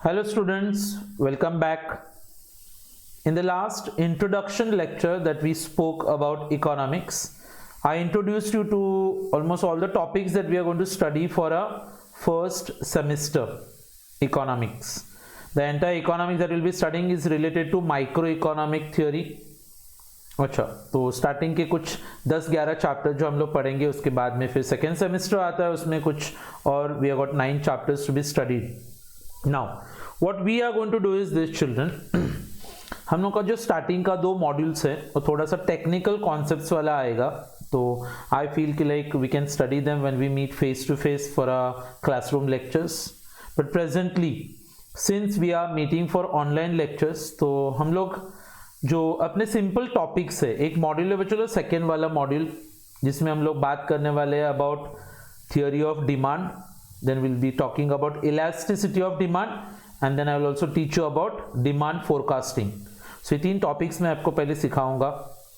Hello students, welcome back. In the last introduction lecture that we spoke about economics, I introduced you to almost all the topics that we are going to study for a first semester economics. The entire economics that we'll be studying is related to microeconomic theory. अच्छा, तो starting के कुछ 10-11 chapter जो हम लोग पढ़ेंगे, उसके बाद में फिर सेकेंड सेमेस्टर आता है, उसमें कुछ और we have got 9 chapters to be studied. Now what we are going to do is this children, हम लोग का जो स्टार्टिंग का 2 मॉड्यूल्स है वो थोड़ा सा टेक्निकल कॉन्सेप्ट्स वाला आएगा. तो आई फील कि like we can study them when we meet face to face for a classroom lectures. But presently since we are meeting for online lectures, तो हम लोग जो अपने सिंपल टॉपिक्स है, एक मॉड्यूल है बच्चों, सेकेंड वाला मॉड्यूल जिसमें हम लोग बात करने वाले हैं about theory of demand, then will be talking about elasticity of demand and then I will also teach you about demand forecasting. So ये 3 टॉपिक्स मैं आपको पहले सिखाऊंगा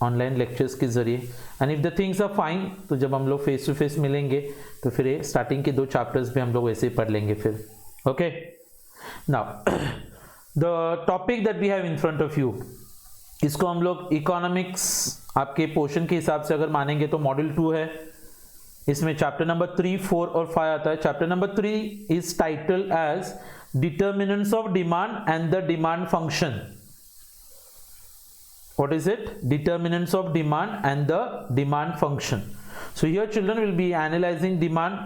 ऑनलाइन लेक्चर्स के जरिए. And if the things are fine, तो जब हम लोग फेस टू फेस मिलेंगे तो फिर ये स्टार्टिंग के 2 चैप्टर्स भी हम लोग ऐसे ही पढ़ लेंगे फिर. Okay, now the topic that we have in front of you, इसको हम लोग इकोनॉमिक्स आपके पोर्शन के हिसाब से अगर मानेंगे तो मॉड्यूल 2 है. इसमें चैप्टर नंबर 3, 4 और 5 आता है. Chapter number 3 is titled as determinants of demand and the demand function. What is it? Determinants of demand and the demand function. So here children will be analyzing demand.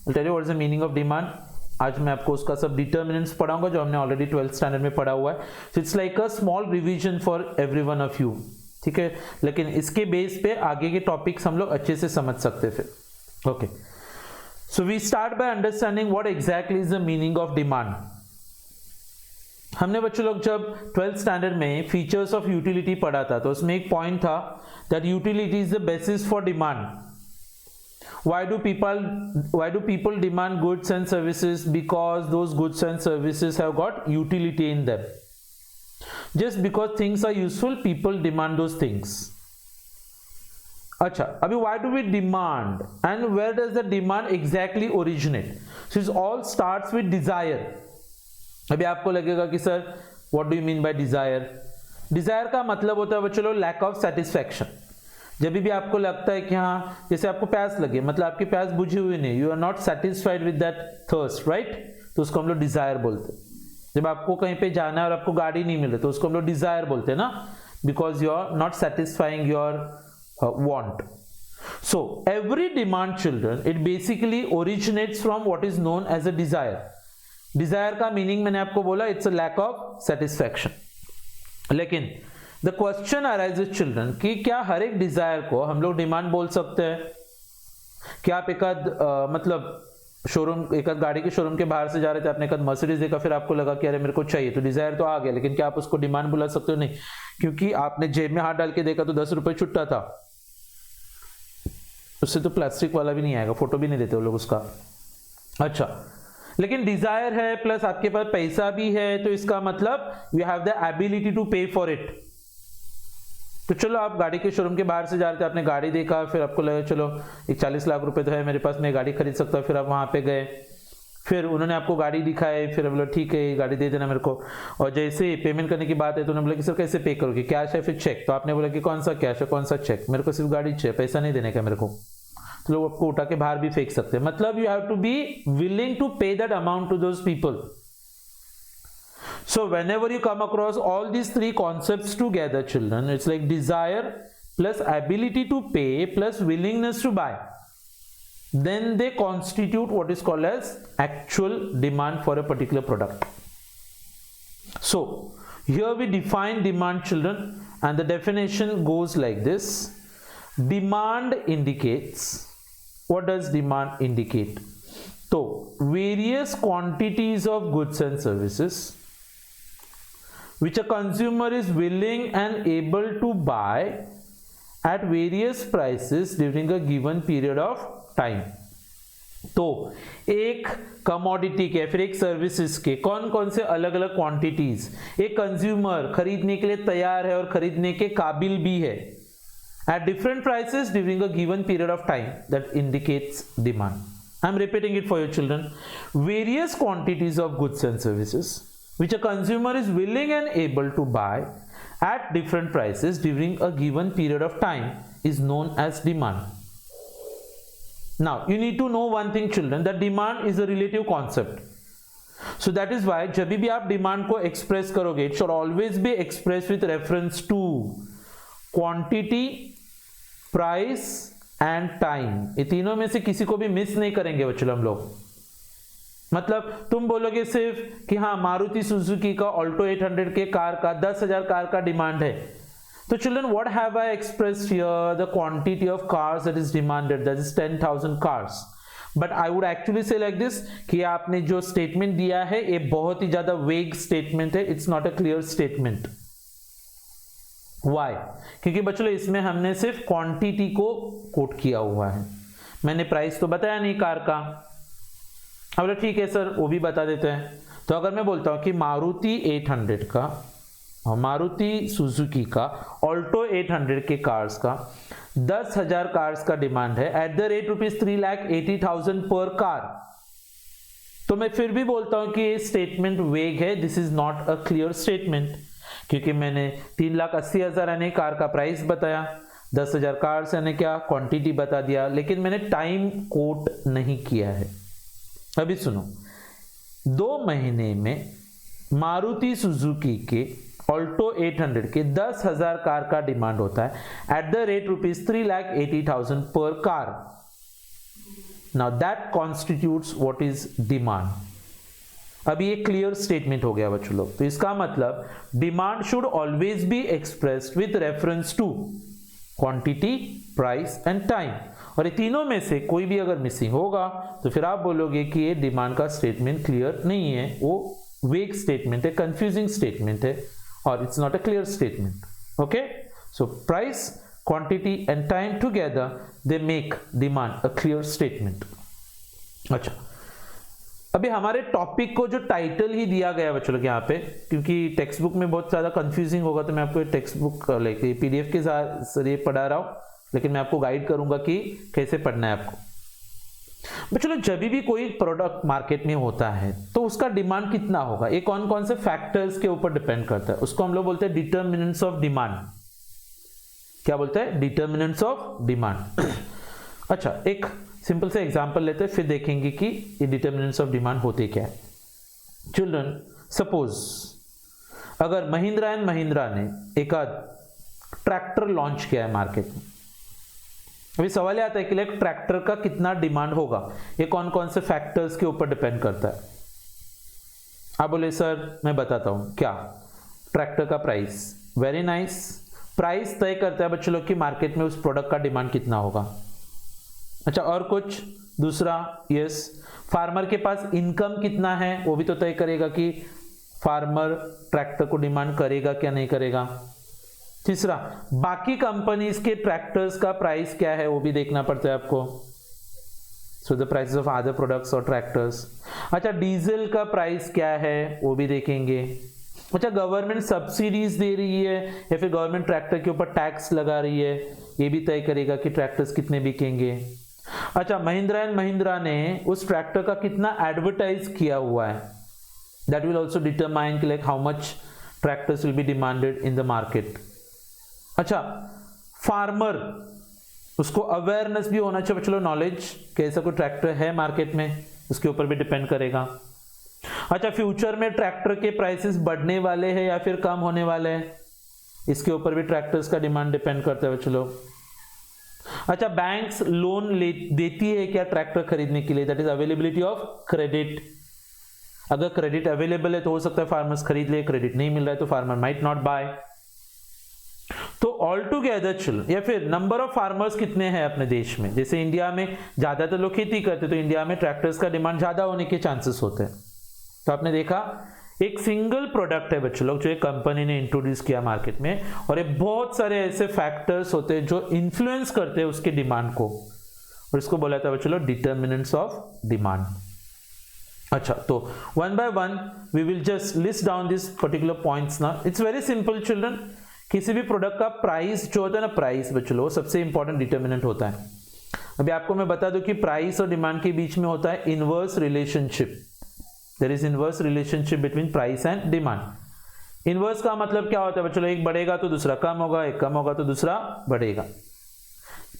I'll tell you what is the meaning of demand. आज मैं आपको उसका सब determinants पढ़ाऊंगा जो हमने already 12th standard में पढ़ा हुआ है. So it's like a small revision for every one of you. ठीक है, लेकिन इसके बेस पे आगे के टॉपिक्स हम लोग अच्छे से समझ सकते फिर. Okay, so we start by understanding what exactly is the meaning of demand. हमने बच्चों लोग जब 12th स्टैंडर्ड में फीचर्स ऑफ यूटिलिटी पढ़ा था, तो उसमें एक पॉइंट था that utility is the basis for demand. Why do people demand goods and services? Because those goods and services have got utility in them. Just because things are useful, people demand those things. अच्छा, अभी why do we demand and where does the demand exactly originate? So it all starts with desire. अभी आपको लगेगा कि sir what do you mean by desire? Desire का मतलब होता है बच्चों लोग lack of satisfaction. जब भी आपको लगता है कि हाँ, जैसे आपको प्यास लगे, मतलब आपकी प्यास बुझी हुई नहीं, you are not satisfied with that thirst, right, तो उसको हम लोग डिजायर बोलते हैं. जब आपको कहीं पे जाना है और आपको गाड़ी नहीं मिले, तो उसको हम लोग डिजायर बोलते हैं ना, because you are not satisfying your want. So every demand children, it basically originates from what is known as a desire. Desire का मीनिंग मैंने आपको बोला, it's a lack of satisfaction. लेकिन द क्वेश्चन अराइजेस चिल्ड्रन कि क्या हर एक Dzire को हम लोग डिमांड बोल सकते हैं? क्या आप मतलब शोरूम, एक गाड़ी के शोरूम के बाहर से जा रहे थे, आपने एक मर्सिडीज देखा, फिर आपको लगा कि अरे मेरे को चाहिए, तो डिजायर तो आ गया, लेकिन क्या आप उसको डिमांड बुला सकते हो? नहीं, क्योंकि आपने जेब में हाथ डाल के देखा तो 10 रुपए छुट्टा था, उससे तो प्लास्टिक वाला भी नहीं आएगा, फोटो भी नहीं देते वो लोग उसका. अच्छा, लेकिन डिजायर है प्लस आपके पास पैसा भी है, तो इसका मतलब you have the ability to pay for it. तो चलो, आप गाड़ी के शोरूम के बाहर से जा रहे थे, आपने गाड़ी देखा, फिर आपको लगा चलो एक 40 लाख रुपए तो है मेरे पास, मैं गाड़ी खरीद सकता हूँ. फिर आप वहां पे गए, फिर उन्होंने आपको गाड़ी दिखाई, फिर बोला ठीक है ये गाड़ी दे देना मेरे को. और जैसे पेमेंट करने की बात है तो उन्होंने बोला कि सर कैसे पे करोगे, कैश है फिर चेक? तो आपने बोला कि कौन सा कैश है, कौन सा चेक, मेरे को सिर्फ गाड़ी चाहिए, पैसा नहीं देने का मेरे को. तो लोग आपको उठा के बाहर भी फेंक सकते हैं. मतलब you have to be willing to pay that amount to those people. So whenever you come across all these 3 concepts together, children, it's like desire plus ability to pay plus willingness to buy, then they constitute what is called as actual demand for a particular product. So here we define demand, children, and the definition goes like this. Demand indicates, what does demand indicate? So various quantities of goods and services which a consumer is willing and able to buy at various prices during a given period of time. तो एक commodity के, फिर एक services के कौन कौन से अलग अलग क्वांटिटीज एक कंज्यूमर खरीदने के लिए तैयार है और खरीदने के काबिल भी है at different prices during a given period of time, that indicates demand. I am repeating it for your children. Various quantities of goods and services which a consumer is willing and able to buy at different prices during a given period of time is known as demand. Now you need to know one thing children, that demand is a relative concept. So that is why जब भी आप demand को express करोगे, it should always be expressed with reference to quantity, price and time. ये तीनों में से किसी को भी मिस नहीं करेंगे बच्चों हम लोग। मतलब तुम बोलोगे सिर्फ कि हाँ मारुति सुजुकी का ऑल्टो 800 के कार का 10,000 कार का डिमांड है, तो children what have I expressed here, the quantity of cars that is demanded, that is 10,000 cars. But I would actually से लाइक दिस कि आपने जो स्टेटमेंट दिया है ये बहुत ही ज्यादा वेग स्टेटमेंट है, it's not a clear statement. Why? क्योंकि बच्चों इसमें हमने सिर्फ क्वांटिटी को कोट किया हुआ है, मैंने प्राइस तो बताया नहीं कार का। अब ठीक है सर वो भी बता देते हैं। तो अगर मैं बोलता हूं कि मारुति 800 का और मारुति सुजुकी का ऑल्टो 800 के कार्स का 10,000 कार्स का डिमांड है एट द रेट ₹3,80,000 पर कार, तो मैं फिर भी बोलता हूं कि ये स्टेटमेंट वेग है, this is not a clear statement, क्योंकि मैंने 3,80,000 यानी कार का प्राइस बताया, 10,000 कार्स यानी क्या क्वांटिटी बता दिया, लेकिन मैंने टाइम कोट नहीं किया है। अभी सुनो, 2 महीने में मारुति सुजुकी के ऑल्टो 800 के 10,000 कार का डिमांड होता है एट द रेट ₹3,80,000 पर car. Now that constitutes what is demand. अभी ये क्लियर स्टेटमेंट हो गया बच्चों लोग। तो इसका मतलब demand should always be expressed with reference to quantity, price and time, और ये तीनों में से कोई भी अगर मिसिंग होगा तो फिर आप बोलोगे कि ये डिमांड का स्टेटमेंट क्लियर नहीं है, वो वेग स्टेटमेंट है, कंफ्यूजिंग स्टेटमेंट है, और it's not a clear statement. Okay, so price, quantity and time together they make demand a clear statement. अच्छा, अभी हमारे टॉपिक को जो टाइटल ही दिया गया बच्चों लोग यहाँ पे, क्योंकि टेक्स्ट बुक में बहुत ज्यादा कंफ्यूजिंग होगा तो मैं आपको टेक्स्ट बुक लेके पीडीएफ के जरिए पढ़ा रहा हूँ, लेकिन मैं आपको गाइड करूंगा कि कैसे पढ़ना है आपको। चलो जब भी कोई प्रोडक्ट मार्केट में होता है तो उसका डिमांड कितना होगा, ये कौन कौन से फैक्टर्स के ऊपर डिपेंड करता है, उसको हम लोग बोलते हैं डिटर्मिनेंट्स ऑफ डिमांड। क्या बोलते हैं? Determinants of demand. अच्छा, एक सिंपल से एग्जांपल लेते हैं, फिर देखेंगे कि ये डिटर्मिनेंट्स ऑफ डिमांड होते क्या है। चिल्ड्रन, सपोज अगर महिंद्रा एंड महिंद्रा ने एक ट्रैक्टर लॉन्च किया है मार्केट में, अभी सवाल आता है कि लाइक ट्रैक्टर का कितना डिमांड होगा, ये कौन कौन से फैक्टर्स के ऊपर डिपेंड करता है। आप बोले सर मैं बताता हूं क्या, ट्रैक्टर का प्राइस, वेरी नाइस, प्राइस तय करता है बच्चों लोग की मार्केट में उस प्रोडक्ट का डिमांड कितना होगा। अच्छा, और कुछ दूसरा, यस, फार्मर के पास इनकम कितना है वो भी तो तय करेगा कि फार्मर ट्रैक्टर को डिमांड करेगा क्या नहीं करेगा। तीसरा, बाकी कंपनीज के ट्रैक्टर्स का प्राइस क्या है वो भी देखना पड़ता है आपको, so the prices of other products और ट्रैक्टर्स। अच्छा, डीजल का प्राइस क्या है वो भी देखेंगे। अच्छा, गवर्नमेंट सब्सिडीज दे रही है या फिर गवर्नमेंट ट्रैक्टर के ऊपर टैक्स लगा रही है, ये भी तय करेगा कि ट्रैक्टर्स कितने बिकेंगे। अच्छा, महिंद्रा एंड महिंद्रा ने उस ट्रैक्टर का कितना एडवर्टाइज किया हुआ है, that will also determine like how much tractors will be demanded in the market. अच्छा, फार्मर, उसको अवेयरनेस भी होना चाहिए बच्चों, नॉलेज कि ऐसा कोई ट्रैक्टर है मार्केट में, उसके ऊपर भी डिपेंड करेगा। अच्छा, फ्यूचर में ट्रैक्टर के प्राइसेस बढ़ने वाले हैं या फिर कम होने वाले हैं, इसके ऊपर भी ट्रैक्टर्स का डिमांड डिपेंड करता है बच्चों। अच्छा, बैंक्स लोन देती है क्या ट्रैक्टर खरीदने के लिए, that is availability of credit. अगर क्रेडिट अवेलेबल है तो हो सकता है फार्मर्स खरीद ले, क्रेडिट नहीं मिल रहा है तो फार्मर माइट नॉट बाय। तो ऑल टुगेदर चिल, या फिर नंबर ऑफ फार्मर्स कितने हैं अपने देश में, जैसे इंडिया में ज्यादातर लोग खेती करते तो इंडिया में ट्रैक्टर्स का डिमांड ज्यादा होने के चांसेस होते हैं। तो आपने देखा एक सिंगल प्रोडक्ट है बच्चों लोग जो एक कंपनी ने इंट्रोड्यूस किया मार्केट में, और ये बहुत सारे ऐसे फैक्टर्स होते हैं जो इन्फ्लुएंस करते हैं उसके डिमांड को, और इसको बोला था बच्चों लोग डिटर्मिनेंट्स ऑफ डिमांड। अच्छा, तो one by one we will just list down this particular points ना। इट्स वेरी सिंपल चिल्ड्रन, किसी भी प्रोडक्ट का प्राइस जो होता है ना, प्राइस बच्चों लोग सबसे इंपॉर्टेंट डिटर्मिनेंट होता है। अभी आपको मैं बता दूं कि प्राइस और डिमांड के बीच में होता है inverse relationship. There is inverse relationship between price and demand. Inverse का मतलब क्या होता है बच्चों, एक बढ़ेगा तो दूसरा कम होगा, एक कम होगा तो दूसरा बढ़ेगा।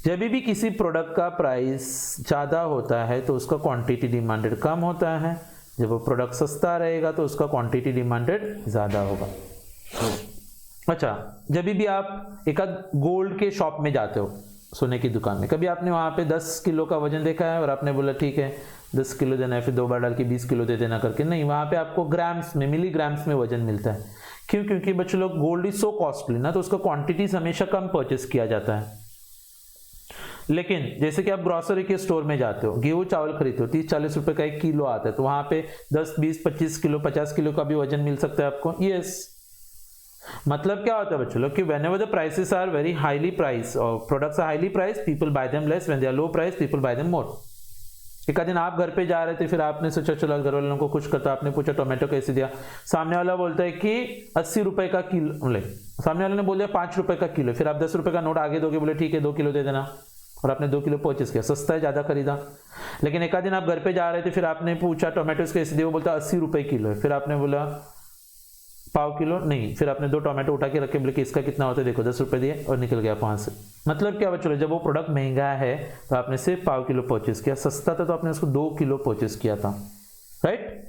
जब भी किसी प्रोडक्ट का प्राइस ज़्यादा होता है तो उसका क्वांटिटी डिमांडेड कम होता है, जब वो प्रोडक्ट सस्ता रहेगा तो उसका क्वांटिटी डिमांडेड ज़्यादा होगा। अच्छा, जब भी आप एक गोल्ड के शॉप में जाते हो, सोने की दुकान में, कभी आपने वहाँ पे 10 किलो का वजन देखा है और आपने बोला ठीक है 10 किलो देना है, फिर 2 बार डाल के 20 किलो दे देना करके? नहीं, वहाँ पे आपको ग्राम्स में, मिलीग्राम्स में वजन मिलता है। क्यों? क्योंकि बच्चों लोग गोल्ड इज सो कॉस्टली ना, तो उसका क्वांटिटीज हमेशा कम परचेस किया जाता है। लेकिन जैसे कि आप ग्रोसरी के स्टोर में जाते हो, गेहूं चावल खरीदते हो, 30-40 रुपए का 1 किलो आता है, तो वहां पे 10, 20, 25 किलो, 50 किलो का भी वजन मिल सकता है आपको। यस, मतलब क्या होता है बच्चों लोग कि whenever the prices are very highly priced or products are highly priced, people buy them less, when they are low priced, people buy them more। एक दिन आप घर पे जा रहे थे, फिर आपने सोचा चलो घर वालों को कुछ करता, आपने पूछा टोमेटो कैसे दिया, सामने वाला बोलता है कि 80 रुपए का किलो, ले सामने वाले ने बोल दिया 5 रुपए का किलो, फिर आप 10 रुपए का नोट आगे दोगे, बोले ठीक है 2 किलो दे देना, और आपने 2 किलो परचेस किया, सस्ता है, ज्यादा खरीदा। लेकिन एक दिन आप घर पे जा रहे थे, फिर आपने पूछा टोमेटोज कैसे दिए, वो बोलता 80 रुपए किलो है, फिर आपने बोला पाव किलो नहीं, फिर आपने 2 टोमेटो उठा के रखे, बोले कि इसका कितना होता है, देखो 10 रुपए दिए और निकल गया 5 से। मतलब क्या बच्चों, जब वो प्रोडक्ट महंगा है तो आपने सिर्फ पाव किलो परचेस किया, सस्ता था तो आपने उसको 2 किलो परचेस किया था, राइट?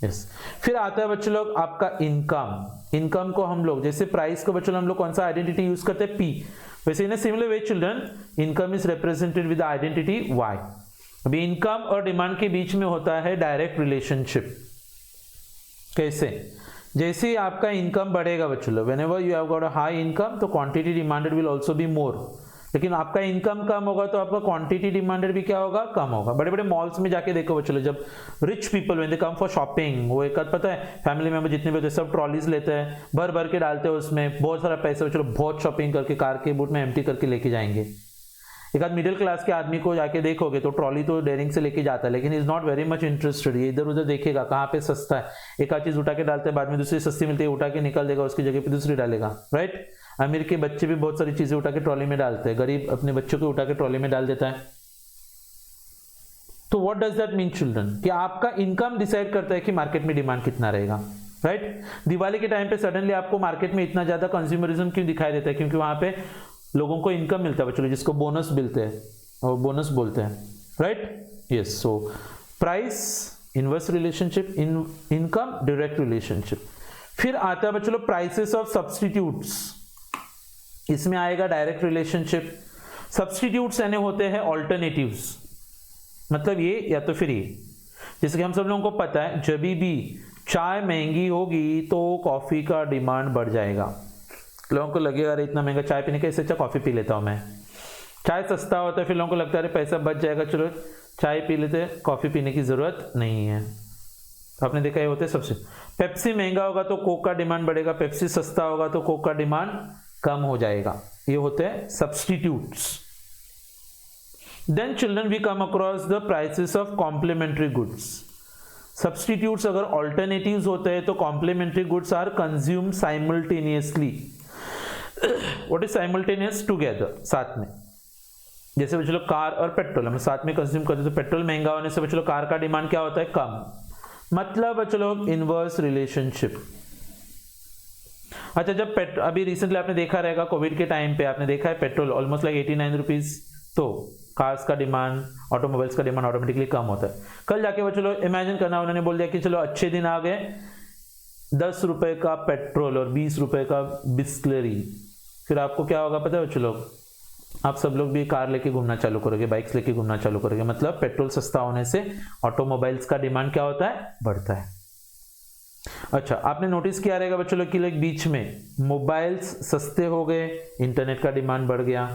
यस। फिर आता है बच्चों लोग आपका इनकम। इनकम को हम लोग, जैसे प्राइस को बच्चों हम लोग कौन सा आइडेंटिटी यूज करते हैं? पी। वैसे in similar way children, income is represented with identity Y. अभी इनकम और डिमांड के बीच में होता है डायरेक्ट रिलेशनशिप। कैसे? जैसे आपका इनकम बढ़ेगा बच्चों लोग, whenever you have got a high income, तो quantity demanded will also be more. लेकिन आपका इनकम कम होगा तो आपका क्वांटिटी डिमांडेड भी क्या होगा? कम होगा। बड़े बड़े मॉल्स में जाके देखो बच्चों लोग, जब rich people when they come for shopping, वो एक पता है फैमिली मेंबर जितने भी होते हैं सब ट्रॉलीज लेते हैं, भर भर के डालते हैं उसमें, बहुत सारा पैसा बच्चों लोग बहुत शॉपिंग करके कार के बूट में एम्प्टी करके लेके जाएंगे। एक आध मिडिल क्लास के आदमी को जाके देखोगे तो ट्रॉली तो डेयरिंग से लेके जाता है, लेकिन is not very much interested. ये इधर उधर देखेगा कहाँ पे सस्ता है, एक आध चीज उठा के डालते हैं, बाद में दूसरी सस्ती मिलती है, उठा के निकल देगा, उसकी जगह पे दूसरी डालेगा, राइट? अमीर के बच्चे भी बहुत सारी चीजें उठा के ट्रॉली में डालते हैं, गरीब अपने बच्चों को उठा के ट्रॉली में डाल देता है। तो what does that mean children, कि आपका इनकम डिसाइड करता है कि मार्केट में डिमांड कितना रहेगा, राइट? दिवाली के टाइम पे सडनली आपको मार्केट में इतना ज्यादा कंज्यूमरिज्म क्यों दिखाई देता है? क्योंकि वहां पे लोगों को इनकम मिलता है बच्चों, जिसको बोनस मिलते हैं और बोनस बोलते हैं, right? Yes. So price inverse relationship, income direct relationship. फिर आता है बच्चों प्राइसेस ऑफ सब्स्टिट्यूट्स, इसमें आएगा डायरेक्ट रिलेशनशिप। सब्स्टिट्यूट्स यानी होते हैं ऑल्टरनेटिव्स, मतलब ये या तो फिर ये, जैसे कि हम सब लोगों को पता है जब भी चाय महंगी होगी तो कॉफी का डिमांड बढ़ जाएगा। लोगों को लगेगा अरे इतना महंगा चाय पीने का, इससे अच्छा कॉफी पी लेता हूं मैं। चाय सस्ता होता है, फिर लोगों को लगता है अरे पैसा बच जाएगा, चलो चाय पी लेते, कॉफी पीने की जरूरत नहीं है। तो आपने देखा ये होते हैं सबसे। पेप्सी महंगा होगा तो कोक का डिमांड बढ़ेगा, पेप्सी सस्ता होगा तो कोक का डिमांड कम हो जाएगा। ये होते हैं substitutes. Then children we come across the prices of complementary goods. Substitutes अगर ऑल्टरनेटिव्स होते हैं तो complementary goods are consume simultaneously. What is simultaneous? Together, साथ में। जैसे बच्चों लोग कार और पेट्रोल हम साथ में कंज्यूम करते हैं, तो पेट्रोल महंगा होने से बच्चों लोग कार का डिमांड क्या होता है? कम। मतलब बच्चों लोग इनवर्स रिलेशनशिप। अच्छा, जब अभी रिसेंटली आपने देखा रहेगा कोविड के टाइम पे आपने देखा है पेट्रोल ऑलमोस्ट लाइक 89 रुपीज, तो कार्स का डिमांड, ऑटोमोबाइल्स का डिमांड ऑटोमेटिकली कम होता है। कल जाके वो चलो इमेजिन करना, उन्होंने बोल दिया कि चलो अच्छे दिन आ गए, 10 रुपए का पेट्रोल और 20 रुपए का बिस्लरी, फिर आपको क्या होगा पता है बच्चों लोग? आप सब लोग भी कार लेके घूमना चालू करोगे, बाइक्स लेके घूमना चालू करोगे। मतलब पेट्रोल सस्ता होने से ऑटोमोबाइल्स का डिमांड क्या होता है? बढ़ता है। अच्छा, आपने नोटिस किया रहेगा बच्चों लोग कि लाइक बीच में मोबाइल्स सस्ते हो गए, इंटरनेट का डिमांड बढ़ गया।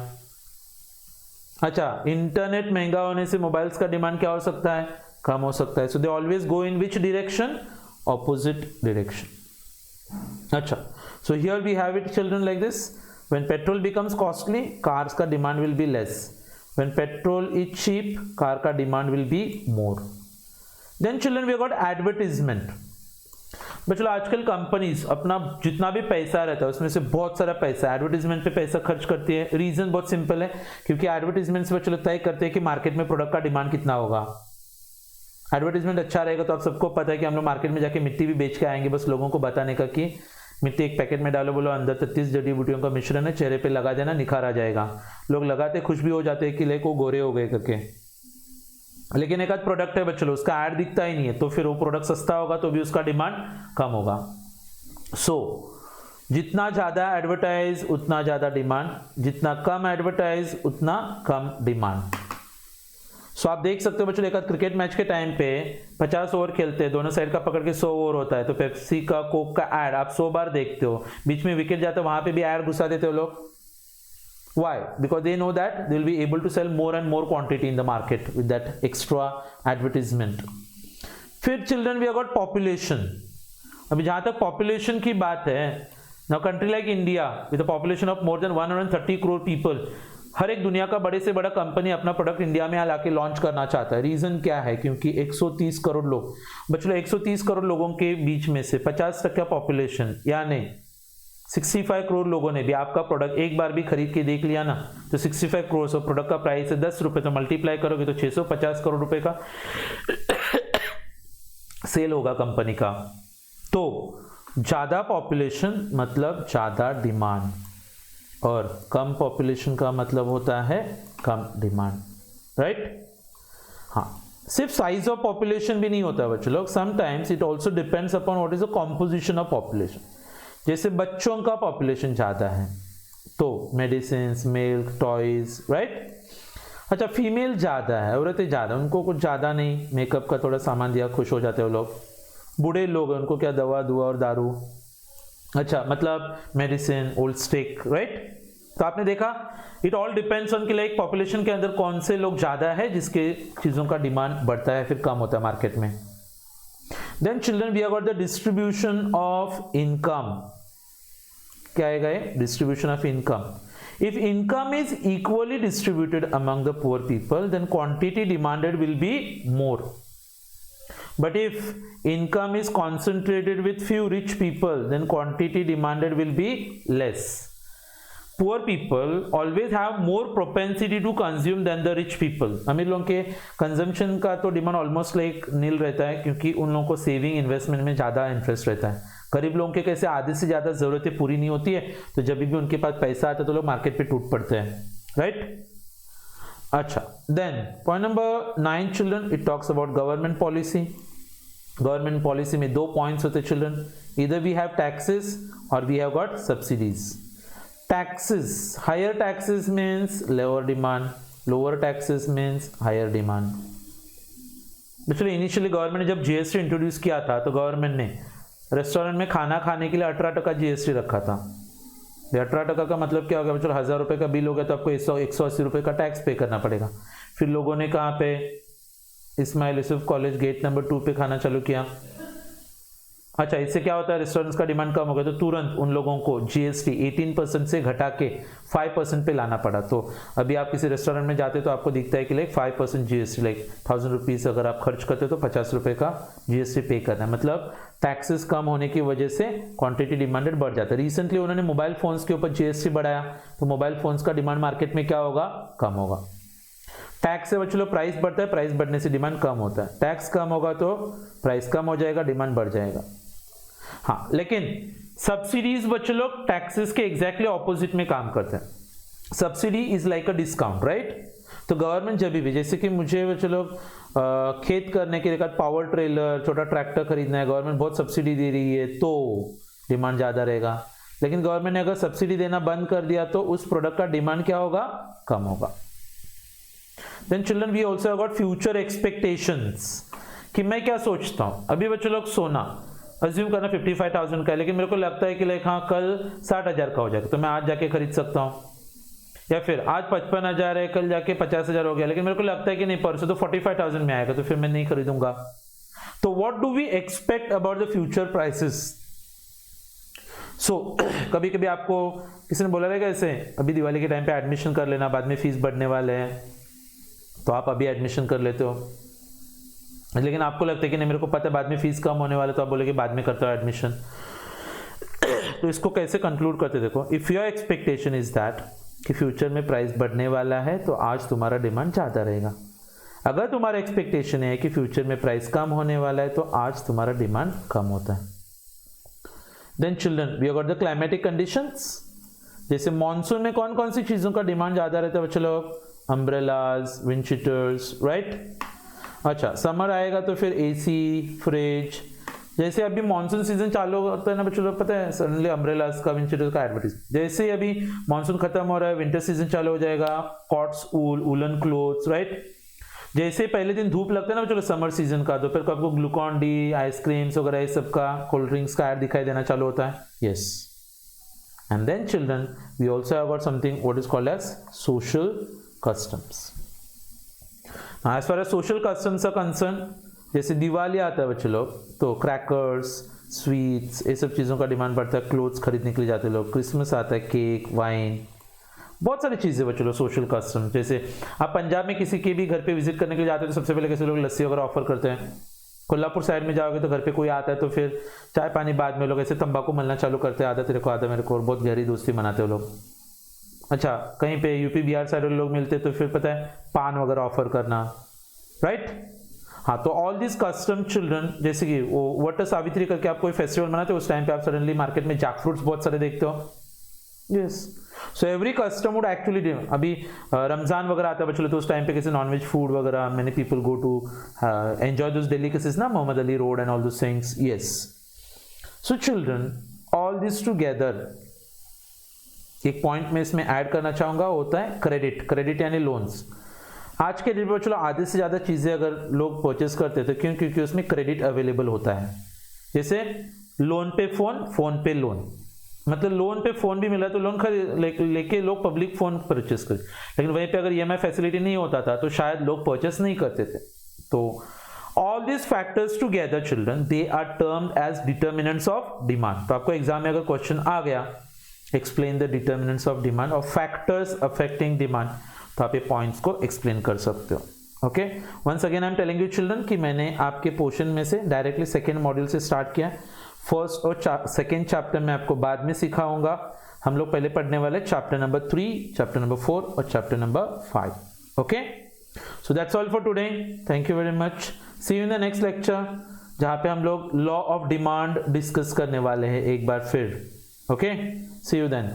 अच्छा, इंटरनेट महंगा होने से मोबाइल्स का डिमांड क्या हो सकता है? कम हो सकता है। So they always go in which direction? Opposite direction. अच्छा, so here we have it children like this. When petrol becomes costly, cars का demand will be less. When petrol is cheap, car का demand will be more. Then children we got advertisement. बच्चों आजकल companies अपना जितना भी पैसा रहता है उसमें से बहुत सारा पैसा एडवर्टीजमेंट पे पैसा खर्च करती है। रीजन बहुत सिंपल है, क्योंकि एडवर्टीजमेंट से बच्चों तय करते हैं कि मार्केट में प्रोडक्ट का डिमांड कितना होगा। एडवर्टीजमेंट अच्छा रहेगा तो आप सबको पता है कि हम लोग मार्केट में जाके मिट्टी भी बेच के आएंगे बस लोगों को बताने का कि मिट्टी एक पैकेट में डालो, बोलो अंदर 33 जड़ी बूटियों का मिश्रण है, चेहरे पे लगा देना, निखार आ जाएगा। लोग लगाते खुश भी हो जाते हैं कि लाइक वो गोरे हो गए करके। लेकिन एक आध प्रोडक्ट है बच्चों, उसका ऐड दिखता ही नहीं है, तो फिर वो प्रोडक्ट सस्ता होगा तो भी उसका डिमांड कम होगा। सो जितना ज़्यादा एडवर्टाइज उतना ज़्यादा डिमांड, जितना कम एडवर्टाइज उतना कम डिमांड। सो आप देख सकते हो बच्चों, एक क्रिकेट मैच के टाइम पे 50 ओवर खेलते हैं, दोनों साइड का पकड़ के 100 ओवर होता है, तो पेप्सी का, कोक का ऐड आप 100 बार देखते हो, बीच में विकेट जाता है वहां पे भी ऐड घुसा देते हो लोग। Why? Because they know that they will be able to sell more and more quantity in the market with that extra advertisement. फिर children we have got population. अभी जहां तक population की बात है, now country like India with a population of more than 130 crore people, हर एक दुनिया का बड़े से बड़ा कंपनी अपना प्रोडक्ट इंडिया में लाके लॉन्च करना चाहता है। रीजन क्या है? क्योंकि 130 करोड़ लोग, बच्चों 130 करोड़ लोगों के बीच में से 50% पॉपुलेशन यानी 65 करोड़ लोगों ने भी आपका प्रोडक्ट एक बार भी खरीद के देख लिया ना, तो 65 करोड़ से प्रोडक्ट का प्राइस है 10 रुपए, तो मल्टीप्लाई करोगे तो 650 करोड़ रुपए का सेल होगा कंपनी का। तो ज्यादा पॉपुलेशन मतलब ज्यादा डिमांड, और कम पॉपुलेशन का मतलब होता है कम डिमांड, राइट? हाँ, सिर्फ साइज ऑफ पॉपुलेशन भी नहीं होता बच्चों लोग, sometimes it also depends upon what is the composition of population. जैसे बच्चों का पॉपुलेशन ज्यादा है तो मेडिसिन, मिल्क, टॉयज, राइट? अच्छा, फीमेल ज्यादा है, औरतें ज्यादा, उनको कुछ ज्यादा नहीं, मेकअप का थोड़ा सामान दिया खुश हो जाते हैं लोग। बूढ़े लोग हैं, उनको क्या दवा दुआ और दारू, अच्छा मतलब मेडिसिन, ओल्ड स्टिक, राइट? तो आपने देखा इट ऑल डिपेंड्स ऑन कि लाइक पॉपुलेशन के अंदर कौन से लोग ज्यादा है जिसके चीजों का डिमांड बढ़ता है फिर कम होता है मार्केट में। Then children we have got the distribution of income. क्या आएगा ये? Distribution of income. If income is equally distributed among the poor people, then quantity demanded will be more. But if income is concentrated with few rich people, then quantity demanded will be less. Poor people always have more propensity to consume than the rich people. अमीर लोगों के consumption का तो demand almost like नील रहता है, क्योंकि उन लोगों को सेविंग इन्वेस्टमेंट में ज़्यादा इंटरेस्ट रहता है। गरीब लोगों के कैसे आधे से ज़्यादा ज़रूरतें पूरी नहीं होती है, तो जब भी उनके पास पैसा आता है तो लोग मार्केट पे टूट पड़ते हैं, राइट? अच्छा, then point number 9 children, it talks about government policy. Government policy में 2 पॉइंट्स होते चिल्ड्रन, इधर वी हैव टैक्सेस और we have got subsidies. Taxes, higher taxes means lower demand, lower taxes means higher demand. Actually initially government ने जब GST introduce किया था तो government ने रेस्टोरेंट में खाना खाने के लिए 18% जीएसटी रखा था। 18% का मतलब क्या होगा बच्चों? 1000 रुपये का बिल हो गया तो आपको 180 रुपये का टैक्स पे करना पड़ेगा। फिर लोगों ने कहाँ पे? Ismail Yusuf college gate number 2 पे खाना चालू किया। अच्छा, इससे क्या होता है? रेस्टोरेंट्स का डिमांड कम हो गया तो तुरंत उन लोगों को जीएसटी 18% से घटा के 5% पे लाना पड़ा। तो अभी आप किसी रेस्टोरेंट में जाते तो आपको दिखता है कि लाइक 5% जीएसटी, लाइक 1000 रुपीज़ अगर आप खर्च करते तो 50 रुपये का जीएसटी पे करना है। मतलब टैक्सेस कम होने की वजह से क्वांटिटी डिमांडेड बढ़ जाता है। रिसेंटली उन्होंने मोबाइल फोन्स के ऊपर जीएसटी बढ़ाया तो मोबाइल फोन्स का डिमांड मार्केट में क्या होगा? कम होगा। टैक्स से बच्चों प्राइस बढ़ता है, प्राइस बढ़ने से डिमांड कम होता है। टैक्स कम होगा तो प्राइस कम हो जाएगा, डिमांड बढ़ जाएगा। हाँ, लेकिन सब्सिडीज बच्चों लोग टैक्सेस के एग्जैक्टली ऑपोजिट में काम करते हैं। Subsidy is like a discount, right? तो गवर्नमेंट जब भी, जैसे कि मुझे बच्चों लोग खेत करने के लिए पावर ट्रेलर, छोटा ट्रैक्टर खरीदना है, गवर्नमेंट बहुत सब्सिडी दे रही है तो डिमांड ज्यादा रहेगा। लेकिन गवर्नमेंट ने अगर सब्सिडी देना बंद कर दिया तो उस प्रोडक्ट का डिमांड क्या होगा? कम होगा। Then children we also have got future expectations, कि मैं क्या सोचता हूं। अभी बच्चों लोग सोना अज्यूम करना 55,000 का है, लेकिन मेरे को लगता है कि लाइक हाँ कल 60,000 का हो जाएगा तो मैं आज जाके खरीद सकता हूँ, या फिर आज 55,000 है कल जाके 50,000 हो गया, लेकिन मेरे को लगता है कि नहीं परसों तो 45,000 में आएगा तो फिर मैं नहीं खरीदूंगा। तो what do we expect about the future prices? So कभी कभी आपको किसी ने बोला रहेगा ऐसे अभी दिवाली के टाइम पे एडमिशन कर लेना, बाद में फीस बढ़ने वाले हैं, तो आप अभी एडमिशन कर लेते हो। लेकिन आपको लगता है कि नहीं मेरे को पता है बाद में फीस कम होने वाला, तो आप बोलोगे बाद में करता हूँ एडमिशन। तो इसको कैसे कंक्लूड करते देखो, if your expectation is that कि फ्यूचर में प्राइस बढ़ने वाला है तो आज तुम्हारा डिमांड ज़्यादा रहेगा। अगर तुम्हारा एक्सपेक्टेशन है कि फ्यूचर में प्राइस कम होने वाला है तो आज तुम्हारा डिमांड कम होता है। Then children we got the climatic conditions. जैसे मॉनसून में कौन कौन सी चीज़ों का डिमांड ज़्यादा रहता है बच्चे लोग? Umbrellas, wind sheeters, right. अच्छा, समर आएगा तो फिर एसी, फ्रिज। जैसे अभी मॉनसून सीजन चालू होता है ना बच्चों लोग, पता है सडनली अम्ब्रेलाज का, विंड शीटर्स का एडवर्टाइज। जैसे अभी मॉनसून खत्म हो रहा है, विंटर सीजन चालू हो जाएगा, कॉट्स, वूलन क्लोथ्स, राइट। जैसे पहले दिन धूप लगता है ना बच्चों समर सीजन का, तो फिर आपको ग्लूकॉन डी, आइसक्रीम्स वगैरह ये सब का, कोल्ड ड्रिंक्स का ऐड दिखाई देना चालू होता है। Yes. And then children we also have something what is called as social customs. As far as social customs are concern, जैसे दिवाली आता है बच्चे लोग तो क्रैकर्स, स्वीट्स, ये सब चीज़ों का डिमांड बढ़ता है। क्लोथ्स खरीदने के लिए जाते हैं लोग। क्रिसमस आता है, केक, वाइन, बहुत सारी चीज़ें बच्चे लोग सोशल कस्टम। जैसे आप पंजाब में किसी के भी घर पे विजिट करने के लिए जाते हैं तो सबसे पहले कैसे लोग लस्सी वगैरह ऑफर करते हैं। कोल्हापुर साइड में जाओगे तो घर पे कोई आता है तो फिर चाय पानी बाद में लोग ऐसे तंबाकू मलना चालू करते हैं, आधा तेरे को आधा मेरे को, और बहुत गहरी दोस्ती मनाते हैं लोग। अच्छा, कहीं पे यूपी बिहार साइड लोग मिलते तो फिर पता है पान वगैरह ऑफर करना, राइट। हाँ, तो ऑल दिस कस्टम चिल्ड्रन, जैसे कि वो वट सावित्री करके आप कोई फेस्टिवल मनाते हो, उस टाइम पे आप सडनली मार्केट में जैक फ्रूट्स बहुत सारे देखते हो। Yes, so every custom would actually, अभी रमजान वगैरह आता है बच्चों तो उस टाइम पे कैसे नॉनवेज फूड वगैरह, many people go to enjoy those delicacies ना, Mohammed Ali road and all those things. Yes, so children all this together, एक पॉइंट में इसमें ऐड करना चाहूंगा, होता है क्रेडिट। क्रेडिट यानी लोन्स। आज के डेट में चलो आधे से ज़्यादा चीज़ें अगर लोग परचेस करते थे, क्यों? क्योंकि उसमें क्रेडिट अवेलेबल होता है। जैसे लोन पे फोन, फोन पे लोन, मतलब लोन पे फोन भी मिला तो लोन लेके लोग पब्लिक फोन परचेस कर, लेकिन वहीं पे अगर ईएमआई फैसिलिटी नहीं होता था तो शायद लोग परचेस नहीं करते थे। तो all this factors together children, they are termed as determinants of demand. तो आपको एग्जाम में अगर क्वेश्चन आ गया, explain the determinants of demand और फैक्टर्स अफेक्टिंग डिमांड, तो आप ये पॉइंट्स को एक्सप्लेन कर सकते हो। Okay, once again I am telling you children कि मैंने आपके पोर्शन में से डायरेक्टली सेकेंड मॉड्यूल से स्टार्ट किया। फर्स्ट और सेकेंड चैप्टर में आपको बाद में सिखाऊंगा। हम लोग पहले पढ़ने वाले चैप्टर नंबर 3, चैप्टर नंबर 4 और chapter number 5। Okay, so that's all for today. Thank you very much. See you in the next lecture, जहाँ पे हम लोग लॉ ऑफ डिमांड डिस्कस करने वाले हैं एक बार फिर। Okay, see you then.